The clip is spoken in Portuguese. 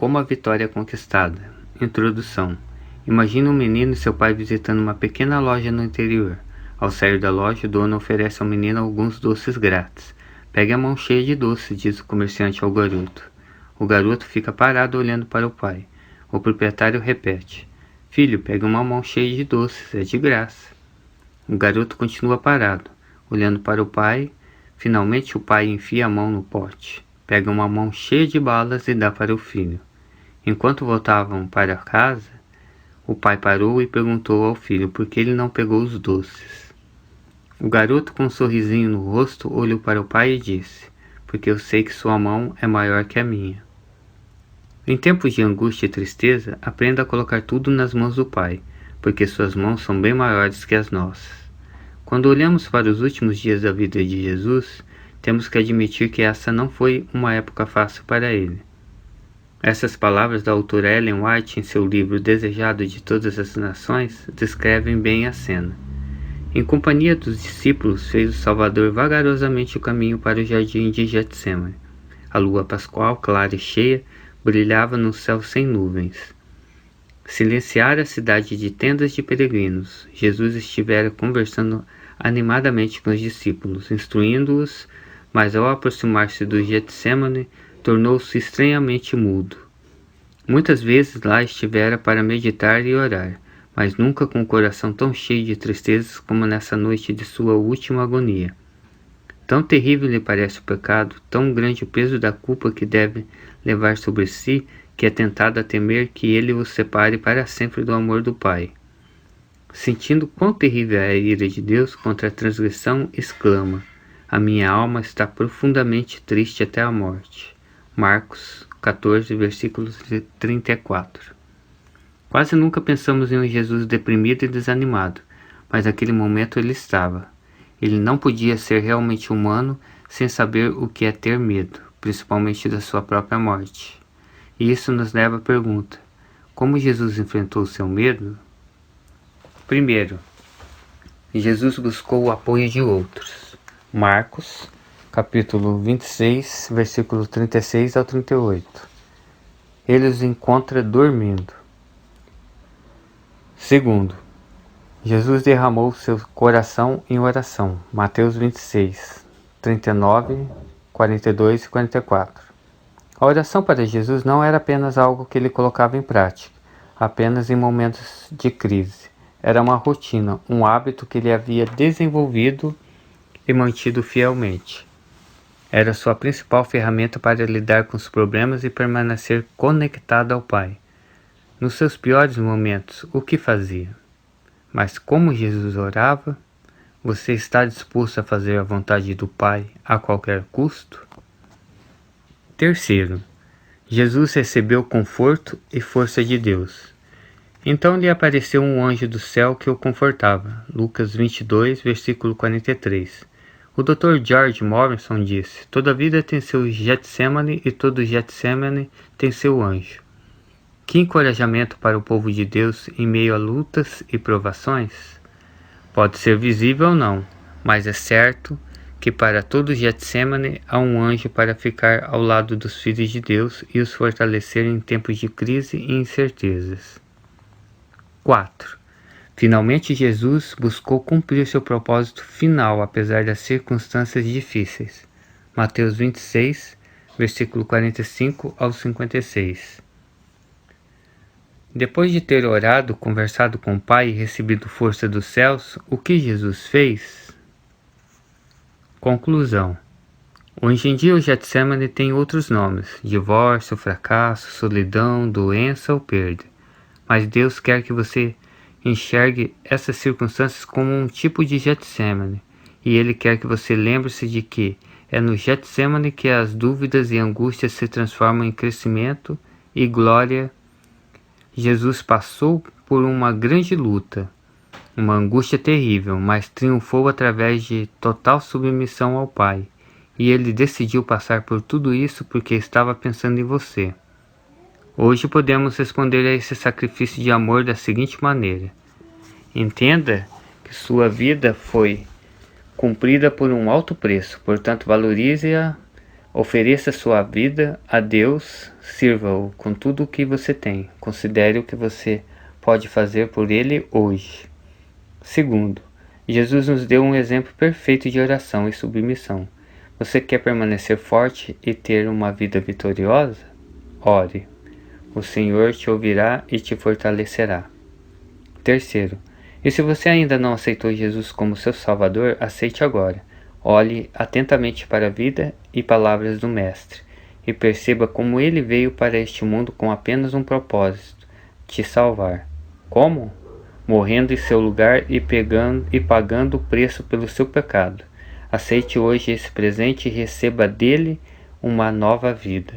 Como a vitória é conquistada. Introdução. Imagine um menino e seu pai visitando uma pequena loja no interior. Ao sair da loja, o dono oferece ao menino alguns doces grátis. Pegue a mão cheia de doces, diz o comerciante ao garoto. O garoto fica parado olhando para o pai. O proprietário repete: Filho, pegue uma mão cheia de doces, é de graça. O garoto continua parado, olhando para o pai. Finalmente o pai enfia a mão no pote, pega uma mão cheia de balas e dá para o filho. Enquanto voltavam para casa, o pai parou e perguntou ao filho por que ele não pegou os doces. O garoto, com um sorrisinho no rosto, olhou para o pai e disse: Porque eu sei que sua mão é maior que a minha. Em tempos de angústia e tristeza, aprenda a colocar tudo nas mãos do Pai, porque suas mãos são bem maiores que as nossas. Quando olhamos para os últimos dias da vida de Jesus, temos que admitir que essa não foi uma época fácil para ele. Essas palavras da autora Ellen White em seu livro Desejado de Todas as Nações descrevem bem a cena. Em companhia dos discípulos, fez o Salvador vagarosamente o caminho para o jardim de Getsemane. A lua pascual, clara e cheia, brilhava no céu sem nuvens. Silenciara a cidade de tendas de peregrinos. Jesus estivera conversando animadamente com os discípulos, instruindo-os, mas ao aproximar-se do Getsemane, tornou-se estranhamente mudo. Muitas vezes lá estivera para meditar e orar, mas nunca com o coração tão cheio de tristezas como nessa noite de sua última agonia. Tão terrível lhe parece o pecado, tão grande o peso da culpa que deve levar sobre si, que é tentado a temer que ele o separe para sempre do amor do Pai. Sentindo quão terrível é a ira de Deus contra a transgressão, exclama: A minha alma está profundamente triste até a morte. Marcos 14, versículos 34. Quase nunca pensamos em um Jesus deprimido e desanimado, mas naquele momento ele estava. Ele não podia ser realmente humano sem saber o que é ter medo, principalmente da sua própria morte. E isso nos leva à pergunta: como Jesus enfrentou o seu medo? Primeiro, Jesus buscou o apoio de outros. Marcos, capítulo 26, versículos 36 ao 38. Ele os encontra dormindo. Segundo, Jesus derramou seu coração em oração. Mateus 26, 39, 42 e 44. A oração para Jesus não era apenas algo que ele colocava em prática, apenas em momentos de crise. Era uma rotina, um hábito que ele havia desenvolvido e mantido fielmente. Era sua principal ferramenta para lidar com os problemas e permanecer conectado ao Pai. Nos seus piores momentos, o que fazia? Mas como Jesus orava? Você está disposto a fazer a vontade do Pai a qualquer custo? Terceiro, Jesus recebeu conforto e força de Deus. Então lhe apareceu um anjo do céu que o confortava. Lucas 22, versículo 43. O Dr. George Morrison disse: Toda vida tem seu Getsemane e todo Getsemane tem seu anjo. Que encorajamento para o povo de Deus em meio a lutas e provações? Pode ser visível ou não, mas é certo que para todo Getsemane há um anjo para ficar ao lado dos filhos de Deus e os fortalecer em tempos de crise e incertezas. 4. Finalmente Jesus buscou cumprir seu propósito final apesar das circunstâncias difíceis. Mateus 26, versículo 45 ao 56. Depois de ter orado, conversado com o Pai e recebido força dos céus, o que Jesus fez? Conclusão. Hoje em dia o Getsemane tem outros nomes: divórcio, fracasso, solidão, doença ou perda. Mas Deus quer que você enxergue essas circunstâncias como um tipo de Getsemane, e Ele quer que você lembre-se de que é no Getsemane que as dúvidas e angústias se transformam em crescimento e glória. Jesus passou por uma grande luta, uma angústia terrível, mas triunfou através de total submissão ao Pai, e Ele decidiu passar por tudo isso porque estava pensando em você. Hoje podemos responder a esse sacrifício de amor da seguinte maneira: entenda que sua vida foi cumprida por um alto preço, portanto valorize-a Ofereça sua vida a Deus, sirva-o com tudo o que você tem. Considere o que você pode fazer por Ele hoje. Segundo, Jesus nos deu um exemplo perfeito de oração e submissão. Você quer permanecer forte e ter uma vida vitoriosa? Ore. O Senhor te ouvirá e te fortalecerá. Terceiro, e se você ainda não aceitou Jesus como seu Salvador, aceite agora. Olhe atentamente para a vida e palavras do Mestre e perceba como ele veio para este mundo com apenas um propósito: te salvar. Como? Morrendo em seu lugar e pagando o preço pelo seu pecado. Aceite hoje esse presente e receba dele uma nova vida.